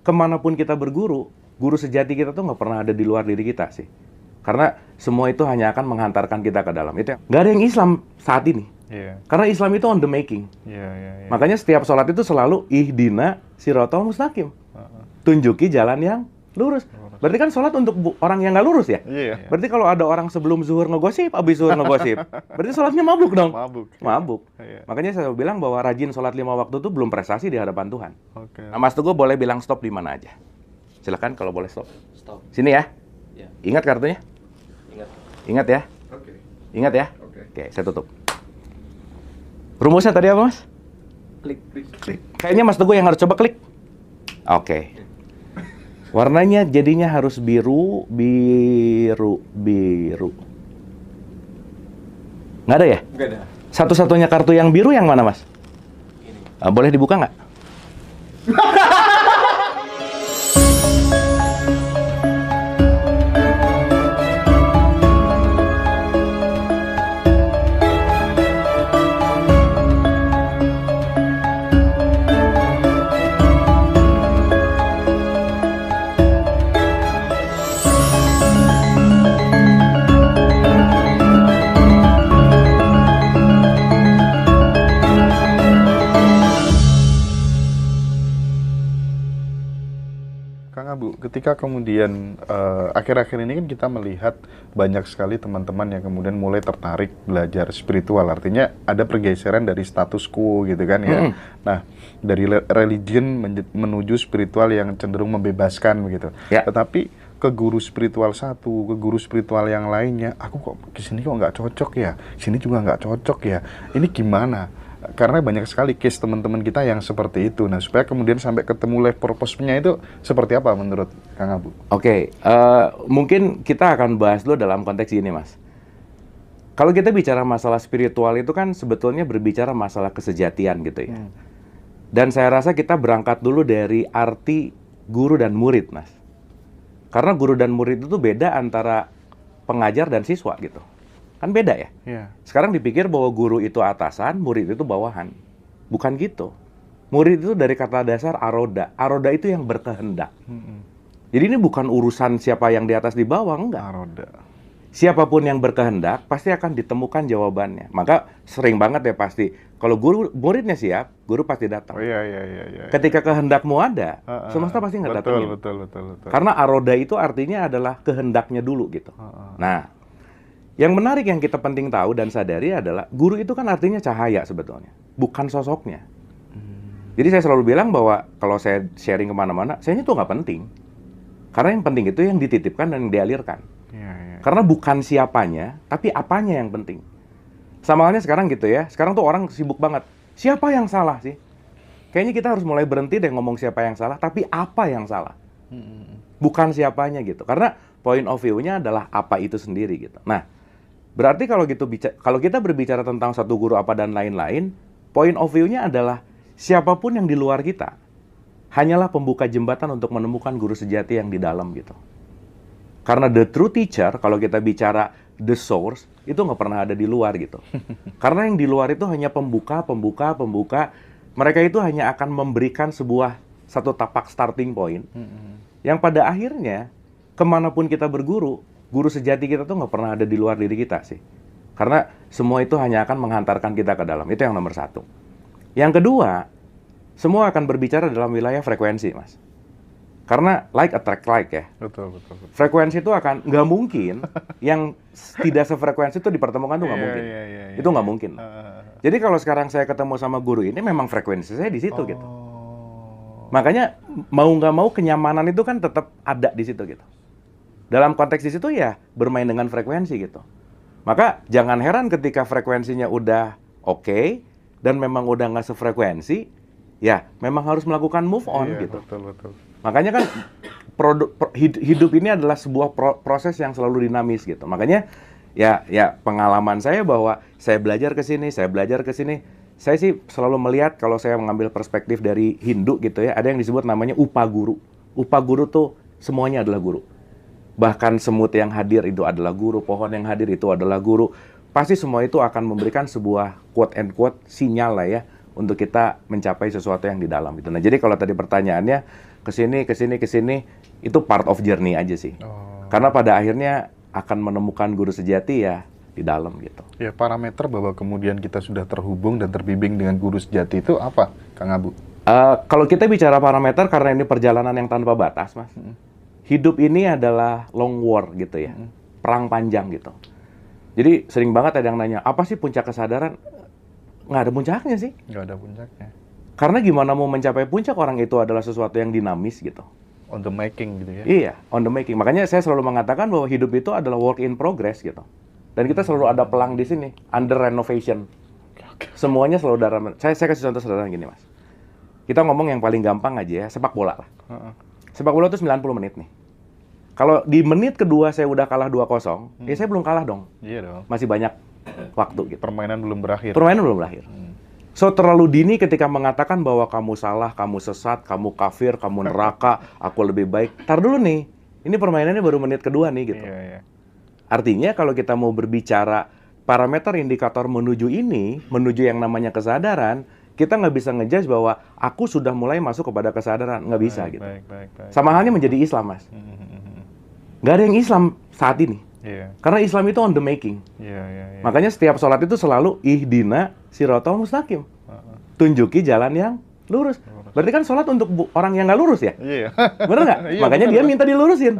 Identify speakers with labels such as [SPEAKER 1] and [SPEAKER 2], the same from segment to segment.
[SPEAKER 1] kemanapun kita berguru, guru sejati kita tuh nggak pernah ada di luar diri kita sih. Karena semua itu hanya akan menghantarkan kita ke dalam. Itu nggak ada yang Islam saat ini. Karena Islam itu on the making. Makanya setiap sholat itu selalu ihdina siratal mustaqim. Tunjuki jalan yang lurus. Berarti kan sholat untuk orang yang nggak lurus ya? Berarti kalau ada orang sebelum zuhur ngegosip, abis zuhur ngegosip, berarti sholatnya mabuk dong? Mabuk. Makanya saya bilang bahwa rajin sholat 5 waktu itu belum prestasi di hadapan Tuhan. Nah, Mas Teguh boleh bilang stop di mana aja. Silakan kalau boleh stop. Sini ya. Ingat kartunya? Ingat ya? Ingat ya? Oke, saya tutup. Rumusnya tadi apa, Mas? Klik. Kayaknya Mas Teguh yang harus coba klik. Oke. Warnanya jadinya harus biru. Nggak ada ya?
[SPEAKER 2] Nggak ada.
[SPEAKER 1] Satu-satunya kartu yang biru yang mana, Mas? Ini. Boleh dibuka nggak?
[SPEAKER 3] Kang Abu, ketika kemudian akhir-akhir ini kan kita melihat banyak sekali teman-teman yang kemudian mulai tertarik belajar spiritual, artinya ada pergeseran dari status quo gitu kan ya. Nah, dari religion menuju spiritual yang cenderung membebaskan begitu. Tetapi ke guru spiritual satu, ke guru spiritual yang lainnya, aku kok kesini kok nggak cocok ya, sini juga nggak cocok ya. Ini gimana? Karena banyak sekali case teman-teman kita yang seperti itu. Nah, supaya kemudian sampai ketemu life purpose-nya itu seperti apa menurut Kang Abu?
[SPEAKER 1] Oke, mungkin kita akan bahas dulu dalam konteks ini, Mas. Kalau kita bicara masalah spiritual itu kan sebetulnya berbicara masalah kesejatian gitu ya. Dan saya rasa kita berangkat dulu dari arti guru dan murid, Mas. Karena guru dan murid itu beda antara pengajar dan siswa gitu. Kan beda ya? Sekarang dipikir bahwa guru itu atasan, murid itu bawahan. Bukan gitu. Murid itu dari kata dasar aroda. Aroda itu yang berkehendak. Jadi ini bukan urusan siapa yang di atas di bawah, enggak.
[SPEAKER 3] Aroda.
[SPEAKER 1] Siapapun yang berkehendak, pasti akan ditemukan jawabannya. Maka sering banget ya pasti, kalau muridnya siap, guru pasti datang. Ketika kehendakmu ada, semesta pasti nggak datangin.
[SPEAKER 3] Betul.
[SPEAKER 1] Karena aroda itu artinya adalah kehendaknya dulu gitu. Nah, yang menarik yang kita penting tahu dan sadari adalah guru itu kan artinya cahaya sebetulnya, bukan sosoknya. Jadi saya selalu bilang bahwa kalau saya sharing kemana-mana, saya itu nggak penting. Karena yang penting itu yang dititipkan dan yang dialirkan. Karena bukan siapanya, tapi apanya yang penting. Sama halnya sekarang gitu ya, sekarang tuh orang sibuk banget. Siapa yang salah sih? Kayaknya kita harus mulai berhenti deh ngomong siapa yang salah, tapi apa yang salah. Bukan siapanya gitu. Karena point of view-nya adalah apa itu sendiri gitu. Nah, berarti kalau kita berbicara tentang satu guru apa dan lain-lain, point of view-nya adalah siapapun yang di luar kita hanyalah pembuka jembatan untuk menemukan guru sejati yang di dalam gitu. Karena the true teacher, kalau kita bicara the source, itu nggak pernah ada di luar gitu. Karena yang di luar itu hanya pembuka. Mereka itu hanya akan memberikan satu tapak starting point. Yang pada akhirnya, kemanapun kita berguru, guru sejati kita tuh nggak pernah ada di luar diri kita sih. Karena semua itu hanya akan menghantarkan kita ke dalam. Itu yang nomor satu. Yang kedua, semua akan berbicara dalam wilayah frekuensi, Mas. Karena like attract like ya.
[SPEAKER 3] Betul.
[SPEAKER 1] Frekuensi itu akan nggak mungkin yang tidak sefrekuensi itu dipertemukan tuh nggak mungkin. Itu nggak mungkin. Jadi kalau sekarang saya ketemu sama guru ini memang frekuensi saya di situ gitu. Makanya mau nggak mau kenyamanan itu kan tetap ada di situ gitu. Dalam konteks di situ ya bermain dengan frekuensi gitu. Maka jangan heran ketika frekuensinya udah oke dan memang udah nggak sefrekuensi, ya memang harus melakukan move on gitu.
[SPEAKER 3] Betul.
[SPEAKER 1] Makanya kan hidup ini adalah sebuah proses yang selalu dinamis gitu. Makanya ya pengalaman saya bahwa saya belajar ke sini, saya sih selalu melihat kalau saya mengambil perspektif dari Hindu gitu ya, ada yang disebut namanya upaguru. Upaguru tuh semuanya adalah guru. Bahkan semut yang hadir itu adalah guru, pohon yang hadir itu adalah guru. Pasti semua itu akan memberikan sebuah quote and quote sinyal lah ya untuk kita mencapai sesuatu yang di dalam itu. Nah, jadi kalau tadi pertanyaannya, kesini, itu part of journey aja sih. Karena pada akhirnya akan menemukan guru sejati ya di dalam gitu.
[SPEAKER 3] Ya, parameter bahwa kemudian kita sudah terhubung dan terbimbing dengan guru sejati itu apa, Kang Abu?
[SPEAKER 1] Kalau kita bicara parameter, karena ini perjalanan yang tanpa batas, Mas. Hidup ini adalah long war gitu ya, perang panjang gitu. Jadi sering banget ada yang nanya, apa sih puncak kesadaran? Nggak ada puncaknya sih.
[SPEAKER 3] Nggak ada puncaknya.
[SPEAKER 1] Karena gimana mau mencapai puncak, orang itu adalah sesuatu yang dinamis gitu.
[SPEAKER 3] On the making gitu ya?
[SPEAKER 1] Iya, on the making. Makanya saya selalu mengatakan bahwa hidup itu adalah work in progress gitu. Dan kita selalu ada pelang di sini, under renovation. Semuanya selalu dalam. Saya kasih contoh sederhana gini, Mas. Kita ngomong yang paling gampang aja ya, sepak bola lah. Sepak bola itu 90 menit nih. Kalau di menit kedua saya udah kalah 2-0, ya saya belum kalah dong.
[SPEAKER 3] Iya dong.
[SPEAKER 1] Masih banyak waktu gitu.
[SPEAKER 3] Permainan belum berakhir.
[SPEAKER 1] Permainan belum berakhir. So, terlalu dini ketika mengatakan bahwa kamu salah, kamu sesat, kamu kafir, kamu neraka, aku lebih baik. Tar dulu nih, ini permainannya baru menit kedua nih gitu.
[SPEAKER 3] Iya.
[SPEAKER 1] Artinya kalau kita mau berbicara parameter indikator menuju ini, menuju yang namanya kesadaran, kita nggak bisa ngejudge bahwa aku sudah mulai masuk kepada kesadaran. Nggak bisa gitu.
[SPEAKER 3] Baik.
[SPEAKER 1] Sama halnya menjadi Islam, Mas. Nggak ada yang Islam saat ini.
[SPEAKER 3] Iya.
[SPEAKER 1] Karena Islam itu on the making.
[SPEAKER 3] Iya.
[SPEAKER 1] Makanya setiap sholat itu selalu ihdina siratal mustaqim. Tunjuki jalan yang lurus. Berarti kan sholat untuk orang yang nggak lurus ya?
[SPEAKER 3] Iya.
[SPEAKER 1] Bener nggak?
[SPEAKER 3] Iya,
[SPEAKER 1] Makanya
[SPEAKER 3] bener.
[SPEAKER 1] dia minta dilurusin.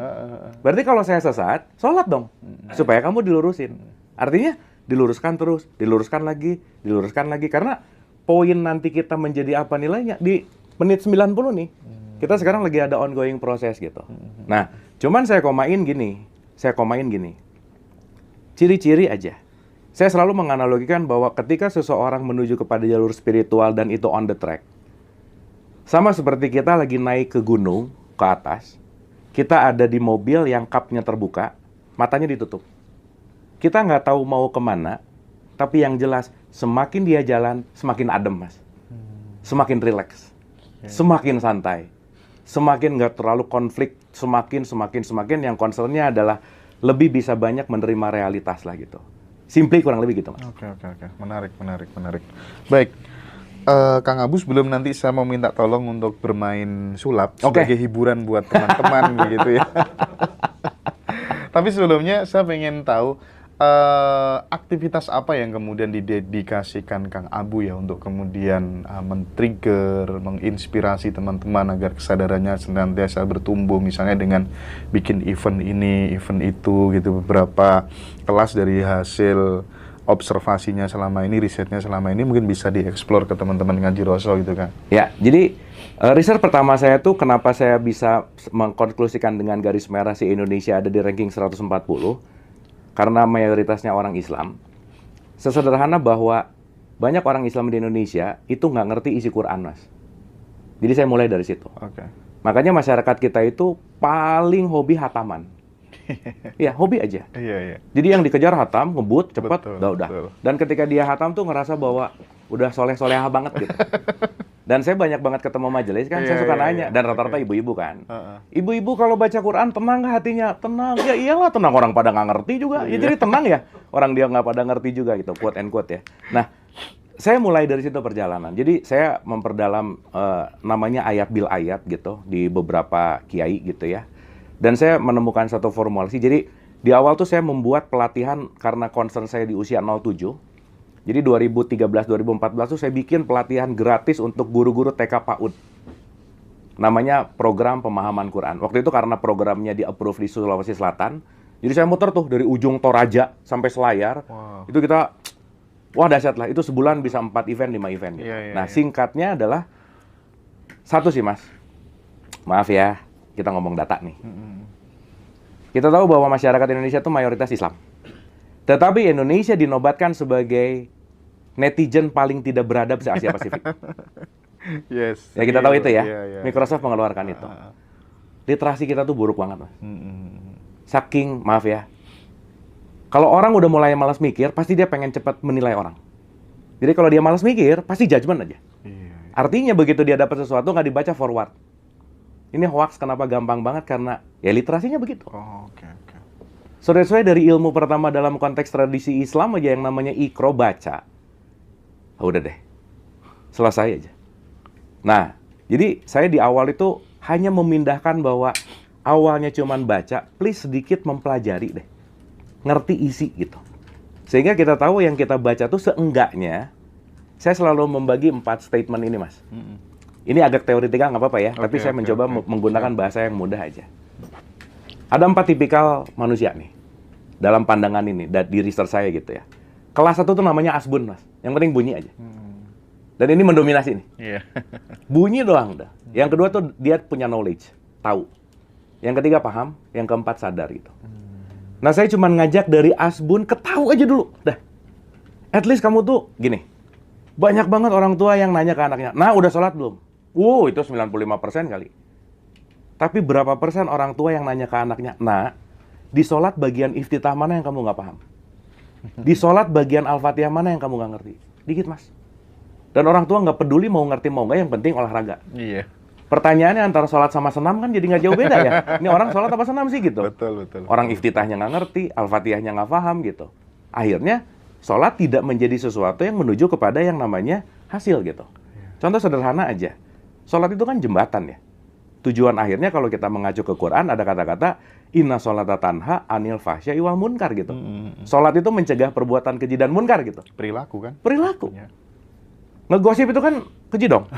[SPEAKER 1] Berarti kalau saya sesat, sholat dong. Supaya kamu dilurusin. Artinya diluruskan terus, diluruskan lagi. Karena poin nanti kita menjadi apa nilainya di menit 90 nih. Kita sekarang lagi ada ongoing proses gitu. Nah, cuman saya komain gini. Ciri-ciri aja. Saya selalu menganalogikan bahwa ketika seseorang menuju kepada jalur spiritual dan itu on the track, sama seperti kita lagi naik ke gunung, ke atas, kita ada di mobil yang kapnya terbuka, matanya ditutup. Kita nggak tahu mau kemana, tapi yang jelas, semakin dia jalan, semakin adem, Mas. Semakin rileks, semakin santai, semakin nggak terlalu konflik, semakin yang concernnya adalah lebih bisa banyak menerima realitas lah gitu. Simply kurang lebih gitu, Mas.
[SPEAKER 3] Oke. Menarik. Baik. Kang Abu, sebelum nanti saya mau minta tolong untuk bermain sulap sebagai hiburan buat teman-teman begitu ya. Tapi sebelumnya saya pengen tahu aktivitas apa yang kemudian didedikasikan Kang Abu ya untuk kemudian men-trigger, menginspirasi teman-teman agar kesadarannya senantiasa bertumbuh, misalnya dengan bikin event ini, event itu gitu, beberapa kelas dari hasil observasinya selama ini, risetnya selama ini mungkin bisa dieksplor ke teman-teman Ngaji Roso gitu kan.
[SPEAKER 1] Ya, jadi riset pertama saya tuh kenapa saya bisa mengkonklusikan dengan garis merah si Indonesia ada di ranking 140, karena mayoritasnya orang Islam. Sesederhana bahwa banyak orang Islam di Indonesia itu nggak ngerti isi Quran, Mas. Jadi saya mulai dari situ. Makanya masyarakat kita itu paling hobi hataman. Iya, hobi aja.
[SPEAKER 3] Iya.
[SPEAKER 1] Jadi yang dikejar hatam, ngebut, cepat, udah.
[SPEAKER 3] Betul.
[SPEAKER 1] Dan ketika dia hatam tuh ngerasa bahwa udah soleh-soleha banget gitu. Dan saya banyak banget ketemu majelis kan, saya suka nanya. Dan rata-rata ibu-ibu kan. Ibu-ibu kalau baca Quran tenang nggak hatinya? Tenang. Ya iyalah tenang, orang pada nggak ngerti juga. Ya jadi tenang ya, orang dia nggak pada ngerti juga gitu, quote and quote ya. Nah, saya mulai dari situ perjalanan. Jadi saya memperdalam namanya ayat bil ayat gitu di beberapa kiai gitu ya. Dan saya menemukan satu formulasi. Jadi di awal tuh saya membuat pelatihan karena concern saya di usia 07. Jadi 2013-2014 tuh saya bikin pelatihan gratis untuk guru-guru TK PAUD. Namanya Program Pemahaman Quran. Waktu itu karena programnya di-approve di Sulawesi Selatan. Jadi saya muter tuh dari ujung Toraja sampai Selayar. Itu kita, wah dahsyat lah. Itu sebulan bisa 4 event, 5 event. Gitu. Nah singkatnya adalah, satu sih Mas. Maaf ya, kita ngomong data nih. Kita tahu bahwa masyarakat Indonesia itu mayoritas Islam. Tetapi Indonesia dinobatkan sebagai netizen paling tidak beradab se-Asia Pasifik.
[SPEAKER 3] Yes.
[SPEAKER 1] Ya kita tahu itu ya. Microsoft mengeluarkan itu. Literasi kita tuh buruk banget, Mas. Saking, maaf ya. Kalau orang udah mulai malas mikir, pasti dia pengen cepat menilai orang. Jadi kalau dia malas mikir, pasti judgement aja. Artinya begitu dia dapat sesuatu nggak dibaca forward. Ini hoax kenapa gampang banget? Karena ya literasinya begitu. So that's why dari ilmu pertama dalam konteks tradisi Islam aja yang namanya ikro, baca. Udah deh, selesai aja. Nah, jadi saya di awal itu hanya memindahkan bahwa awalnya cuman baca, please sedikit mempelajari deh. Ngerti isi gitu. Sehingga kita tahu yang kita baca tuh seenggaknya, saya selalu membagi 4 statement ini, Mas. Ini agak teoritikal, nggak apa-apa ya, tapi saya mencoba menggunakan bahasa yang mudah aja. Ada 4 tipikal manusia nih, dalam pandangan ini, di research saya gitu ya. Kelas 1 tuh namanya asbun, Mas. Yang penting bunyi aja. Dan ini mendominasi nih. Bunyi doang dah. Yang kedua tuh dia punya knowledge, tahu. Yang ketiga paham, yang keempat sadar gitu. Nah, saya cuma ngajak dari asbun ke tahu aja dulu. Dah. At least kamu tuh gini. Banyak banget orang tua yang nanya ke anaknya, "Nah, udah sholat belum?" Wow, itu 95% kali. Tapi berapa persen orang tua yang nanya ke anaknya, "Nah, di sholat bagian iftitah mana yang kamu nggak paham? Di sholat bagian Al-Fatihah mana yang kamu nggak ngerti?" Dikit, Mas. Dan orang tua nggak peduli mau ngerti mau nggak, yang penting olahraga.
[SPEAKER 3] Iya.
[SPEAKER 1] Pertanyaannya antara sholat sama senam kan jadi nggak jauh beda ya. Ini orang sholat apa senam sih gitu.
[SPEAKER 3] Betul.
[SPEAKER 1] Orang iftitahnya nggak ngerti, Al-Fatihahnya nggak paham gitu. Akhirnya sholat tidak menjadi sesuatu yang menuju kepada yang namanya hasil gitu. Contoh sederhana aja. Sholat itu kan jembatan ya. Tujuan akhirnya kalau kita mengacu ke Quran ada kata-kata inna sholata tanha anil fahsya'i wal munkar gitu. Sholat itu mencegah perbuatan keji dan munkar gitu.
[SPEAKER 3] Perilaku kan?
[SPEAKER 1] Perilaku. Ngegosip itu kan keji dong.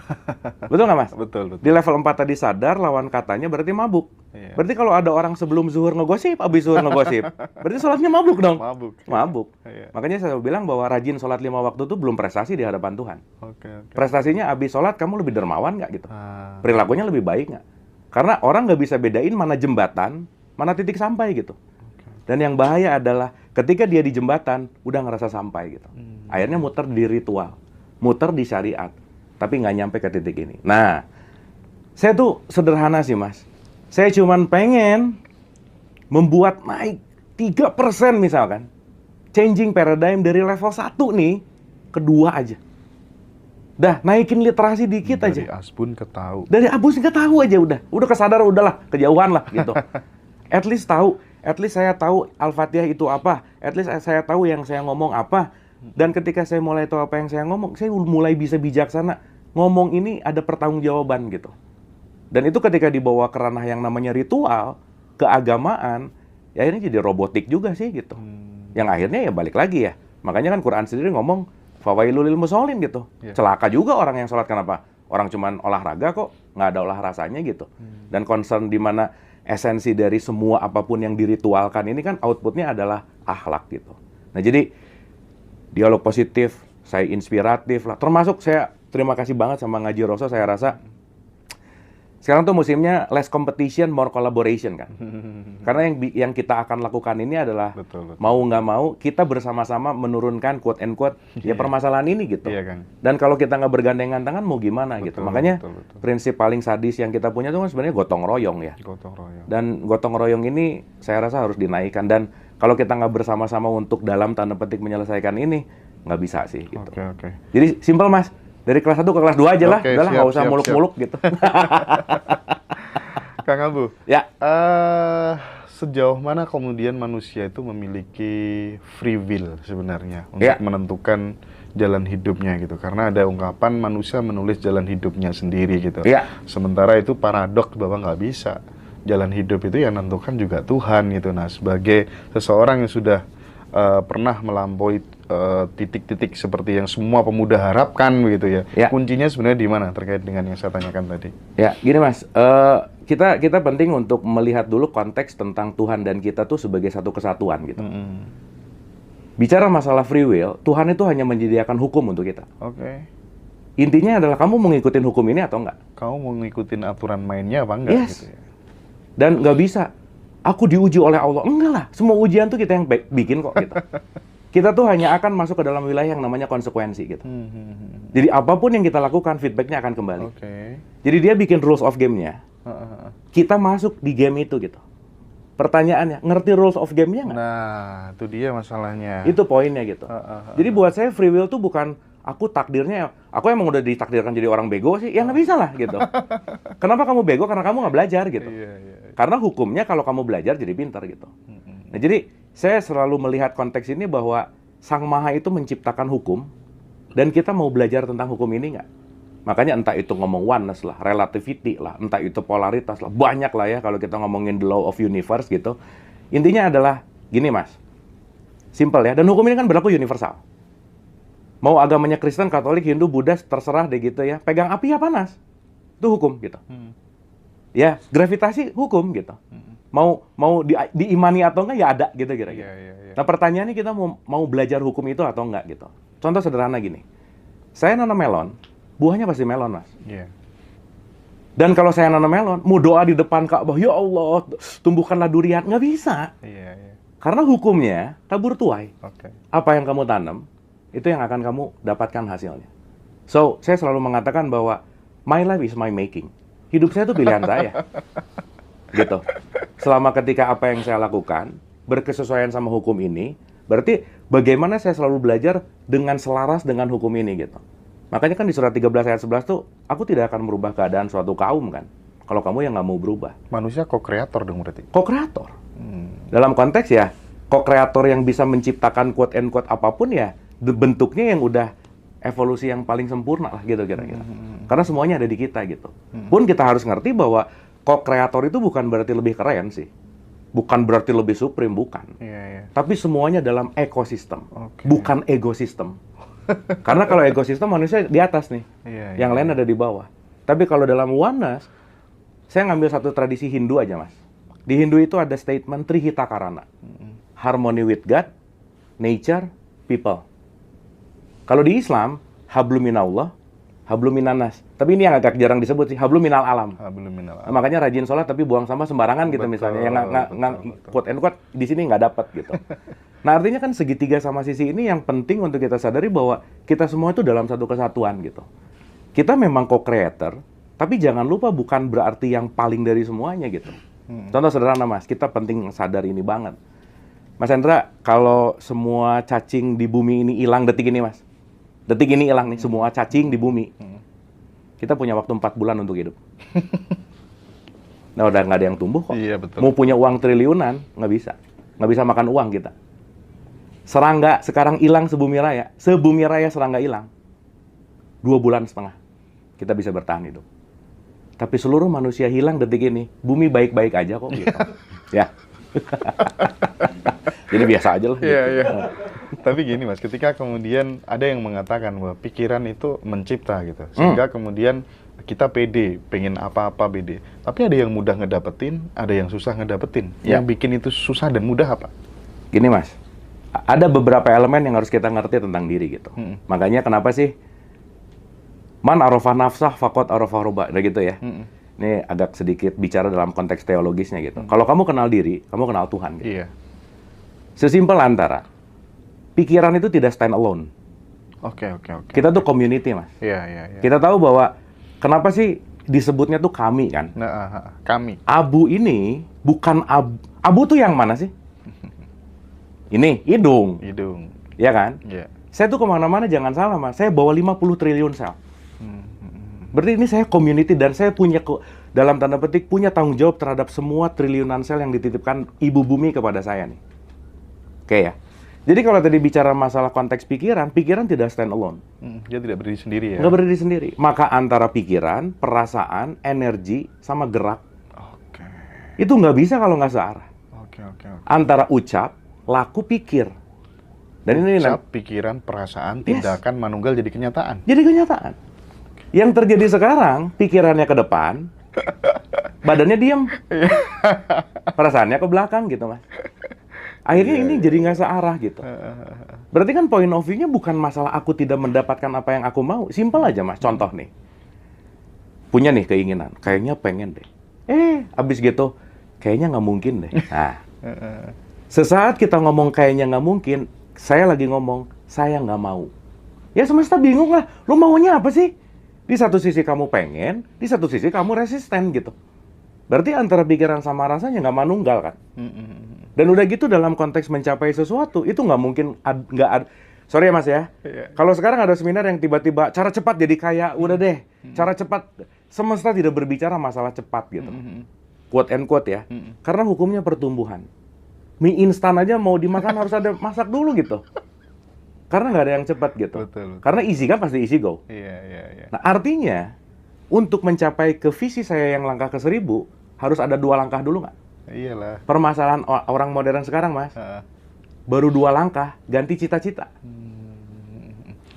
[SPEAKER 1] Betul nggak, Mas?
[SPEAKER 3] Betul.
[SPEAKER 1] Di level 4 tadi sadar, lawan katanya berarti mabuk. Berarti kalau ada orang sebelum zuhur ngegosip, habis zuhur ngegosip, berarti sholatnya mabuk dong. Mabuk. Makanya saya bilang bahwa rajin sholat 5 waktu itu belum prestasi di hadapan Tuhan. Prestasinya habis sholat kamu lebih dermawan nggak gitu. Perilakunya lebih baik nggak. Karena orang nggak bisa bedain mana jembatan, mana titik sampai gitu. Dan yang bahaya adalah ketika dia di jembatan, udah ngerasa sampai gitu. Akhirnya muter di ritual. Muter di syariat, tapi nggak nyampe ke titik ini. Nah, saya tuh sederhana sih, Mas. Saya cuman pengen membuat naik 3% misalkan. Changing paradigm dari level 1 nih, ke 2 aja. Dah, naikin literasi dikit aja.
[SPEAKER 3] Dari asbun ke tahu.
[SPEAKER 1] Dari asbun ke tahu aja udah. Udah kesadaran, udahlah, kejauhan lah gitu. At least tahu, at least saya tahu Al-Fatihah itu apa. At least saya tahu yang saya ngomong apa. Dan ketika saya mulai tahu apa yang saya ngomong, saya mulai bisa bijaksana. Ngomong ini ada pertanggungjawaban gitu. Dan itu ketika dibawa ke ranah yang namanya ritual, keagamaan, ya akhirnya jadi robotik juga sih gitu. Yang akhirnya ya balik lagi ya. Makanya kan Quran sendiri ngomong, fawailul lil musholin gitu. Celaka juga orang yang sholat, kenapa? Orang cuman olahraga kok, nggak ada olah rasanya gitu. Dan concern di mana esensi dari semua apapun yang diritualkan ini kan outputnya adalah akhlak gitu. Nah jadi, dialog positif, saya inspiratif lah. Termasuk saya terima kasih banget sama Ngaji Roso, saya rasa sekarang tuh musimnya less competition, more collaboration kan. Karena yang kita akan lakukan ini adalah
[SPEAKER 3] betul.
[SPEAKER 1] Mau nggak mau kita bersama-sama menurunkan quote and quote ya permasalahan ini gitu.
[SPEAKER 3] Iya, Kang.
[SPEAKER 1] Dan kalau kita nggak bergandengan tangan mau gimana gitu. Makanya prinsip paling sadis yang kita punya tuh kan sebenarnya gotong royong ya. Dan gotong royong ini saya rasa harus dinaikkan. Dan kalau kita nggak bersama-sama untuk dalam tanda petik menyelesaikan ini, nggak bisa sih gitu. Jadi simpel, Mas. Dari kelas 1 ke kelas 2 aja lah. Udahlah, nggak usah muluk-muluk gitu.
[SPEAKER 3] Kang Abu,
[SPEAKER 1] ya.
[SPEAKER 3] Sejauh mana kemudian manusia itu memiliki free will sebenarnya untuk menentukan jalan hidupnya gitu? Karena ada ungkapan manusia menulis jalan hidupnya sendiri gitu. Sementara itu paradok bahwa nggak bisa. Jalan hidup itu yang menentukan juga Tuhan gitu. Nah, sebagai seseorang yang sudah pernah melampaui titik-titik seperti yang semua pemuda harapkan begitu ya. Kuncinya sebenarnya di mana terkait dengan yang saya tanyakan tadi? Ya,
[SPEAKER 1] gini Mas, kita penting untuk melihat dulu konteks tentang Tuhan dan kita tuh sebagai satu kesatuan gitu. Bicara masalah free will, Tuhan itu hanya menyediakan hukum untuk kita. Intinya adalah kamu mau ngikutin hukum ini atau enggak?
[SPEAKER 3] Kamu mau ngikutin aturan mainnya apa enggak? Gitu ya.
[SPEAKER 1] Dan nggak bisa. Aku diuji oleh Allah. Enggak lah, semua ujian tuh kita yang bikin kok gitu. Kita tuh hanya akan masuk ke dalam wilayah yang namanya konsekuensi gitu. Jadi apapun yang kita lakukan, feedbacknya akan kembali. Jadi dia bikin rules of game-nya. Kita masuk di game itu gitu. Pertanyaannya, ngerti rules of game-nya nggak?
[SPEAKER 3] Nah, itu dia masalahnya.
[SPEAKER 1] Itu poinnya gitu. Jadi buat saya free will tuh bukan aku takdirnya, aku emang udah ditakdirkan jadi orang bego sih, ya nggak bisa lah gitu. Kenapa kamu bego? Karena kamu nggak belajar gitu. Karena hukumnya kalau kamu belajar jadi pintar gitu. Nah jadi saya selalu melihat konteks ini bahwa Sang Maha itu menciptakan hukum dan kita mau belajar tentang hukum ini nggak? Makanya entah itu ngomong oneness lah, relativity lah, entah itu polaritas lah, banyak lah ya kalau kita ngomongin the law of universe gitu. Intinya adalah gini mas, simple ya, dan hukum ini kan berlaku universal. Mau agamanya Kristen, Katolik, Hindu, Buddha, terserah deh gitu ya, pegang api ya panas, itu hukum gitu. Ya, gravitasi hukum gitu. Mau diimani atau enggak ya ada gitu kira-kira. Nah pertanyaannya kita mau belajar hukum itu atau enggak gitu. Contoh sederhana gini, saya nanam melon, buahnya pasti melon mas. Dan kalau saya nanam melon, mau doa di depan Ka'bah, ya Allah, tumbuhkanlah durian, nggak bisa. Karena hukumnya tabur tuai. Apa yang kamu tanam, itu yang akan kamu dapatkan hasilnya. So, saya selalu mengatakan bahwa my life is my making. Hidup saya itu pilihan saya. Gitu. Selama ketika apa yang saya lakukan berkesesuaian sama hukum ini, berarti bagaimana saya selalu belajar dengan selaras dengan hukum ini gitu. Makanya kan di surat 13 ayat 11 tuh, aku tidak akan merubah keadaan suatu kaum kan. Kalau kamu yang nggak mau berubah.
[SPEAKER 3] Manusia co-kreator dong berarti?
[SPEAKER 1] Co-kreator. Dalam konteks ya, co-kreator yang bisa menciptakan quote and quote apapun ya, bentuknya yang udah evolusi yang paling sempurna lah gitu kira-kira. Karena semuanya ada di kita gitu. Pun kita harus ngerti bahwa co-kreator itu bukan berarti lebih keren sih. Bukan berarti lebih supreme, bukan. Tapi semuanya dalam ekosistem, bukan ekosistem. Karena kalau ekosistem manusia di atas nih, yang lain ada di bawah. Tapi kalau dalam oneness, saya ngambil satu tradisi Hindu aja mas. Di Hindu itu ada statement Trihita Karana, harmony with God, nature, people. Kalau di Islam, hablum minallah, hablum minannas. Tapi ini yang agak jarang disebut sih, hablum minal alam. Nah, makanya rajin sholat tapi buang sampah sembarangan gitu misalnya. Yang quote and quote di sini nggak dapat gitu. Nah artinya kan segitiga sama sisi ini yang penting untuk kita sadari bahwa kita semua itu dalam satu kesatuan gitu. Kita memang co-creator, tapi jangan lupa bukan berarti yang paling dari semuanya gitu. Contoh sederhana mas, kita penting sadar ini banget. Mas Hendra, kalau semua cacing di bumi ini hilang detik ini mas, detik ini hilang nih, semua cacing di bumi. Kita punya waktu 4 bulan untuk hidup. Nah udah nggak ada yang tumbuh kok. Mau punya uang triliunan, nggak bisa. Nggak bisa makan uang kita. Serangga sekarang hilang sebumi raya serangga hilang. 2,5 bulan kita bisa bertahan hidup. Tapi seluruh manusia hilang detik ini, bumi baik-baik aja kok gitu. Ya. Jadi biasa aja lah. Gitu.
[SPEAKER 3] Tapi gini mas, ketika kemudian ada yang mengatakan bahwa pikiran itu mencipta gitu, sehingga kemudian kita pede, pengen apa-apa pede. Tapi ada yang mudah ngedapetin, ada yang susah ngedapetin. Yang bikin itu susah dan mudah apa?
[SPEAKER 1] Gini mas, ada beberapa elemen yang harus kita ngerti tentang diri gitu. Makanya kenapa sih man arafah nafsah faqad arafah robba, gitu ya. Ini agak sedikit bicara dalam konteks teologisnya gitu. Kalau kamu kenal diri, kamu kenal Tuhan gitu. Sesimpel antara pikiran itu tidak stand alone. Kita tuh community mas. Kita tahu bahwa kenapa sih disebutnya tuh kami kan?
[SPEAKER 3] Kami.
[SPEAKER 1] Abu ini bukan abu. Abu tuh yang mana sih? Ini hidung. Ya kan? Saya tuh kemana-mana jangan salah mas. Saya bawa 50 triliun sel. Berarti ini saya community dan saya punya dalam tanda petik punya tanggung jawab terhadap semua triliunan sel yang dititipkan ibu bumi kepada saya nih. Oke ya. Jadi kalau tadi bicara masalah konteks pikiran, pikiran tidak stand alone.
[SPEAKER 3] Dia tidak berdiri sendiri ya?
[SPEAKER 1] Nggak berdiri sendiri. Maka antara pikiran, perasaan, energi, sama gerak, itu nggak bisa kalau nggak searah. Antara ucap, laku, pikir. Dan
[SPEAKER 3] ucap, pikiran, perasaan, tindakan, manunggal jadi kenyataan.
[SPEAKER 1] Jadi kenyataan. Yang terjadi sekarang, pikirannya ke depan, badannya diem. Perasaannya ke belakang gitu mas. Akhirnya ini jadi nggak searah gitu. Berarti kan point of view-nya bukan masalah aku tidak mendapatkan apa yang aku mau. Simpel aja mas, contoh nih. Punya nih keinginan, kayaknya pengen deh. Abis gitu, kayaknya nggak mungkin deh. Nah, sesaat kita ngomong kayaknya nggak mungkin, saya lagi ngomong, saya nggak mau. Ya semesta bingung lah, lu maunya apa sih? Di satu sisi kamu pengen, di satu sisi kamu resisten gitu. Berarti antara pikiran sama rasanya nggak manunggal kan? Dan udah gitu dalam konteks mencapai sesuatu, itu nggak mungkin, nggak ada. Sorry ya mas ya, kalau sekarang ada seminar yang tiba-tiba cara cepat jadi kaya, udah deh, cara cepat, semesta tidak berbicara masalah cepat gitu. Quote and quote ya, karena hukumnya pertumbuhan. Mie instan aja mau dimakan harus ada masak dulu gitu. Karena nggak ada yang cepat gitu.
[SPEAKER 3] Betul.
[SPEAKER 1] Karena easy kan pasti easy go.
[SPEAKER 3] Iya.
[SPEAKER 1] Nah, artinya untuk mencapai ke visi saya yang langkah ke 1000 harus ada 2 langkah dulu nggak?
[SPEAKER 3] Iyalah.
[SPEAKER 1] Permasalahan orang modern sekarang, Mas. Baru 2 langkah ganti cita-cita.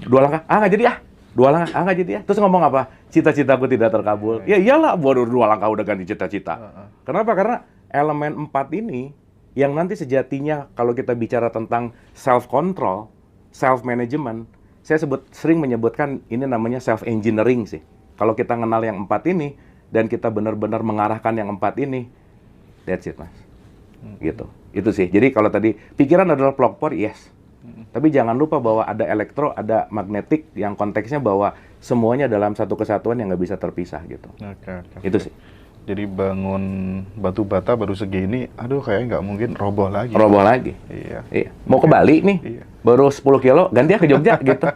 [SPEAKER 1] 2 langkah, nggak jadi ah. 2 langkah, nggak jadi ah. Terus ngomong apa? Cita-citaku tidak terkabul. Ya iyalah, baru 2 langkah udah ganti cita-cita. Kenapa? Karena elemen 4 ini yang nanti sejatinya kalau kita bicara tentang self-control, self-management, saya sering menyebutkan ini namanya self-engineering sih. Kalau kita kenal yang 4 ini, dan kita benar-benar mengarahkan yang 4 ini, that's it, Mas. Gitu. Itu sih. Jadi kalau tadi pikiran adalah pelopor, yes. Tapi jangan lupa bahwa ada elektro, ada magnetik yang konteksnya bahwa semuanya dalam satu kesatuan yang nggak bisa terpisah gitu.
[SPEAKER 3] Oke.
[SPEAKER 1] Itu sih.
[SPEAKER 3] Jadi bangun batu bata baru segini, aduh kayaknya nggak mungkin roboh lagi.
[SPEAKER 1] Roboh lagi.
[SPEAKER 3] Iya.
[SPEAKER 1] Mau ke Bali nih, baru 10 kilo, ganti ya ke Jogja gitu.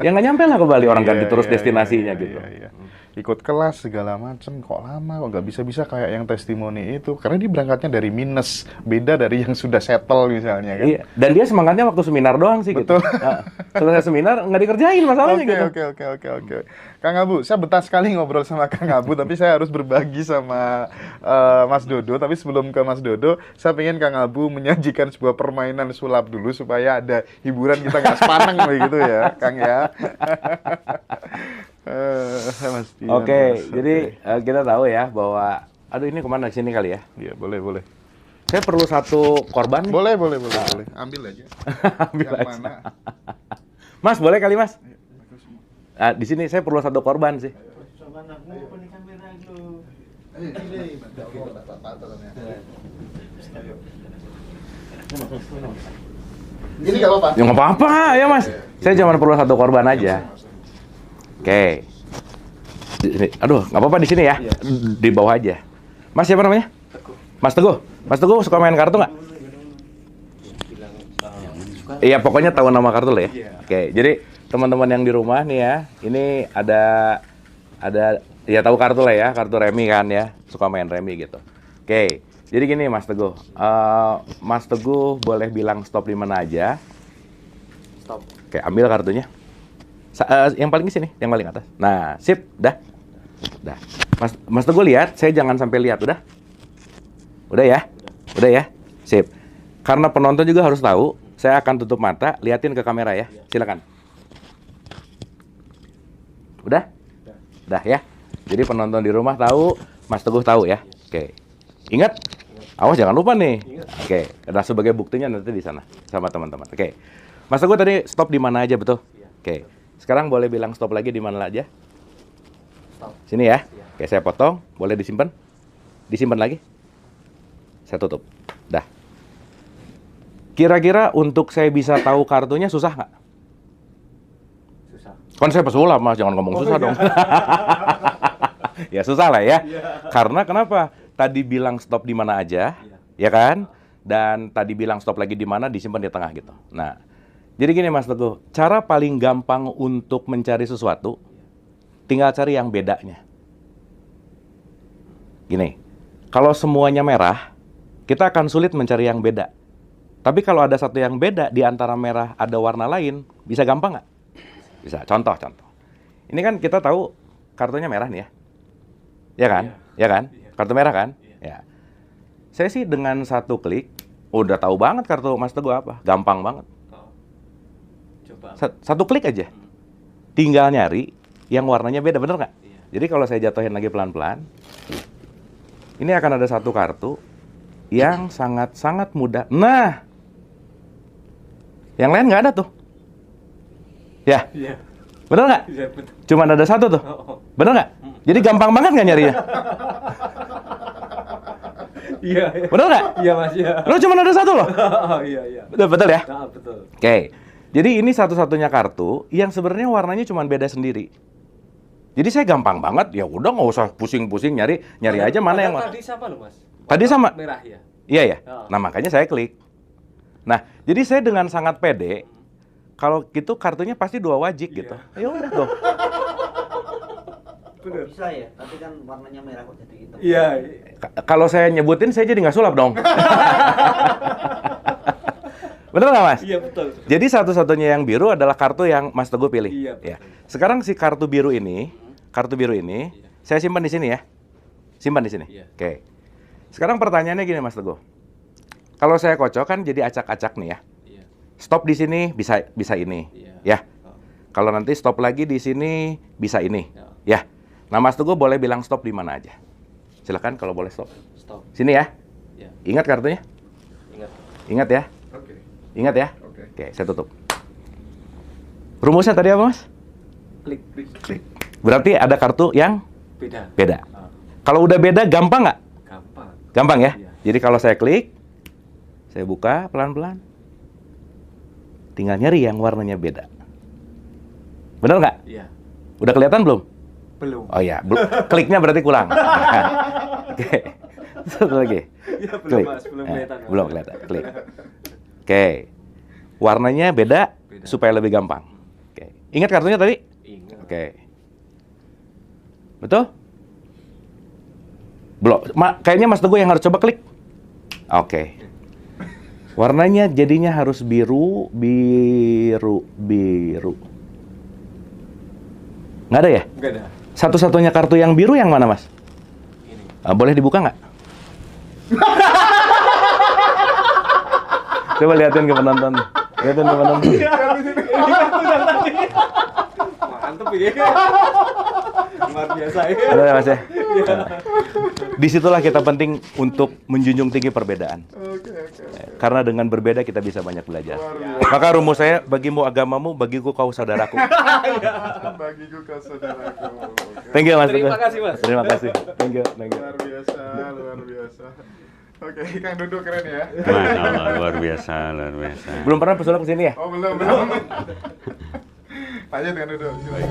[SPEAKER 1] Ya nggak nyampe lah ke Bali, orang ganti terus destinasinya gitu.
[SPEAKER 3] Iya. Ikut kelas segala macem, kok lama, kok nggak bisa-bisa kayak yang testimoni itu. Karena dia berangkatnya dari minus, beda dari yang sudah settle misalnya kan.
[SPEAKER 1] Iya. Dan dia semangatnya waktu seminar doang sih.
[SPEAKER 3] Betul.
[SPEAKER 1] Gitu. Selesai seminar nggak dikerjain masalahnya gitu.
[SPEAKER 3] Oke. Kang Abu, saya betah sekali ngobrol sama Kang Abu, tapi saya harus berbagi sama Mas Dodo. Tapi sebelum ke Mas Dodo, saya pengen Kang Abu menyajikan sebuah permainan sulap dulu supaya ada hiburan, kita nggak sepaneng begitu ya, Kang ya.
[SPEAKER 1] Oke, jadi kita tahu ya bahwa, aduh ini kemana, sini kali ya?
[SPEAKER 3] Iya, boleh.
[SPEAKER 1] Saya perlu 1 korban nih.
[SPEAKER 3] Boleh. Ambil aja.
[SPEAKER 1] Ambil
[SPEAKER 3] yang
[SPEAKER 1] aja.
[SPEAKER 3] mana?
[SPEAKER 1] Mas, boleh kali Mas? Di sini saya perlu 1 korban sih.
[SPEAKER 3] Ini nggak apa-apa.
[SPEAKER 1] Ya nggak apa-apa ya Mas. Saya cuma perlu 1 korban aja. Oke. Aduh, nggak apa-apa di sini ya. Di bawah aja. Mas siapa namanya? Mas Teguh. Mas Teguh suka main kartu nggak? Iya, pokoknya tahu nama kartu lah ya. Oke, jadi teman-teman yang di rumah nih ya, ini ada ya tahu kartu lah ya, kartu remi kan ya, suka main remi gitu. Oke, jadi gini Mas Teguh, Mas Teguh boleh bilang stop di mana aja. Stop. Oke, ambil kartunya. Yang paling di sini, yang paling atas. Nah, sip, dah. Mas Teguh lihat, saya jangan sampai lihat, udah? Udah ya, sip. Karena penonton juga harus tahu, saya akan tutup mata, liatin ke kamera ya, silakan. Udah ya. Jadi penonton di rumah tahu, Mas Teguh tahu ya. Oke. Ingat, awas jangan lupa nih. Oke. Nah sebagai buktinya nanti di sana sama teman-teman. Oke. Mas Teguh tadi stop di mana aja betul? Oke. Sekarang boleh bilang stop lagi di mana aja? Stop. Sini ya. Oke, saya potong. Boleh disimpan? Disimpan lagi. Saya tutup. Dah. Kira-kira untuk saya bisa tahu kartunya susah nggak? Kan saya pesulap Mas, jangan ngomong susah dong. Ya susah lah ya. Karena kenapa? Tadi bilang stop di mana aja, ya kan? Dan tadi bilang stop lagi di mana, disimpan di tengah gitu. Nah, jadi gini Mas Teguh, cara paling gampang untuk mencari sesuatu, tinggal cari yang bedanya. Gini, kalau semuanya merah, kita akan sulit mencari yang beda. Tapi kalau ada satu yang beda, di antara merah ada warna lain, bisa gampang nggak? Bisa. Contoh. Ini kan kita tahu kartunya merah nih ya. Ya kan? Ya kan? Kartu merah kan? Ya. Saya sih dengan 1 klik udah tahu banget kartu Mas Teguh apa. Gampang banget. Coba. 1 klik aja. Tinggal nyari yang warnanya beda, bener nggak? Jadi kalau saya jatuhin lagi pelan-pelan, ini akan ada 1 kartu yang sangat-sangat mudah. Nah, yang lain nggak ada tuh. Ya, bener nggak? Cuma ada 1 tuh, bener nggak? Jadi gampang banget nggak nyarinya?
[SPEAKER 2] Iya.
[SPEAKER 1] Bener nggak?
[SPEAKER 2] Iya Mas, iya.
[SPEAKER 1] Lo cuma ada 1 loh?
[SPEAKER 2] Iya.
[SPEAKER 1] Betul ya?
[SPEAKER 2] Betul.
[SPEAKER 1] Oke, jadi ini satu-satunya kartu yang sebenarnya warnanya cuma beda sendiri. Jadi saya gampang banget, ya udah nggak usah pusing-pusing nyari aja mana yang.
[SPEAKER 2] Tadi sama loh Mas.
[SPEAKER 1] Tadi sama?
[SPEAKER 2] Merah ya.
[SPEAKER 1] Iya ya. Nah makanya saya klik. Nah, jadi saya dengan sangat pede. Kalau gitu kartunya pasti 2 wajik gitu. Ya udah tuh.
[SPEAKER 4] Bener. Bisa ya, tapi kan warnanya merah kok jadi hitam.
[SPEAKER 2] Iya.
[SPEAKER 1] Kalau saya nyebutin saya jadi nggak sulap dong. Bener nggak Mas?
[SPEAKER 2] Iya betul.
[SPEAKER 1] Jadi satu-satunya yang biru adalah kartu yang Mas Teguh pilih.
[SPEAKER 2] Iya, betul.
[SPEAKER 1] Ya. Sekarang si kartu biru ini, saya simpan di sini ya. Simpan di sini.
[SPEAKER 2] Iya.
[SPEAKER 1] Oke. Sekarang pertanyaannya gini Mas Teguh. Kalau saya kocok kan jadi acak-acak nih ya.
[SPEAKER 2] Iya.
[SPEAKER 1] Stop di sini bisa ini.
[SPEAKER 2] Iya.
[SPEAKER 1] Ya.
[SPEAKER 2] Oh.
[SPEAKER 1] Kalau nanti stop lagi di sini bisa ini.
[SPEAKER 2] Ya.
[SPEAKER 1] Ya. Nah Mas Teguh boleh bilang stop di mana aja. Silakan kalau boleh stop.
[SPEAKER 2] Stop.
[SPEAKER 1] Sini ya.
[SPEAKER 2] Ya.
[SPEAKER 1] Ingat kartunya?
[SPEAKER 2] Ingat.
[SPEAKER 1] Ingat ya.
[SPEAKER 3] Oke.
[SPEAKER 1] Ingat ya.
[SPEAKER 3] Oke.
[SPEAKER 1] Oke, saya tutup. Rumusnya tadi apa Mas?
[SPEAKER 2] Klik.
[SPEAKER 1] Klik. Berarti ada kartu yang
[SPEAKER 2] Beda.
[SPEAKER 1] beda.
[SPEAKER 2] Ah,
[SPEAKER 1] Kalau udah beda gampang nggak?
[SPEAKER 2] gampang.
[SPEAKER 1] Gampang ya?
[SPEAKER 2] Iya.
[SPEAKER 1] Jadi kalau saya klik, saya buka pelan-pelan. Tinggal nyari yang warnanya beda. Bener nggak?
[SPEAKER 2] Iya.
[SPEAKER 1] Udah kelihatan belum?
[SPEAKER 2] Belum.
[SPEAKER 1] Oh iya, kliknya berarti kurang. Oke. Satu lagi.
[SPEAKER 2] Iya, belum
[SPEAKER 1] Klik.
[SPEAKER 2] Mas, belum kelihatan. Mas.
[SPEAKER 1] Belum kelihatan. Klik. Oke. Warnanya beda,
[SPEAKER 2] Beda.
[SPEAKER 1] supaya lebih gampang. Oke. Ingat kartunya tadi?
[SPEAKER 2] Ingat.
[SPEAKER 1] Oke. Betul? Belum. Kayaknya Mas Teguh yang harus coba klik. Oke. Warnanya jadinya harus biru. Nggak ada ya?
[SPEAKER 2] Enggak ada.
[SPEAKER 1] Satu-satunya kartu yang biru yang mana, Mas?
[SPEAKER 2] Ini.
[SPEAKER 1] Boleh dibuka nggak? Coba liatin ke penonton. Liatin ke penonton.
[SPEAKER 2] Ini kartu yang tadi. Mantep ya. Luar biasa ya.
[SPEAKER 1] Ada ya, Mas ya? Disitulah kita penting untuk menjunjung tinggi perbedaan. Karena dengan berbeda kita bisa banyak belajar. Maka rumus saya, bagimu agamamu, bagiku kau saudaraku.
[SPEAKER 3] Bagiku kau saudaraku.
[SPEAKER 1] Thank you Mas.
[SPEAKER 2] Terima kasih, Mas.
[SPEAKER 1] Terima kasih. Thank you.
[SPEAKER 3] Luar biasa, luar biasa. Oke, Kang Duduk keren ya.
[SPEAKER 5] Masya Allah, luar biasa, luar biasa.
[SPEAKER 1] Belum pernah pesulap kesini ya?
[SPEAKER 3] Oh belum. Lanjut Kang Duduk, silakan.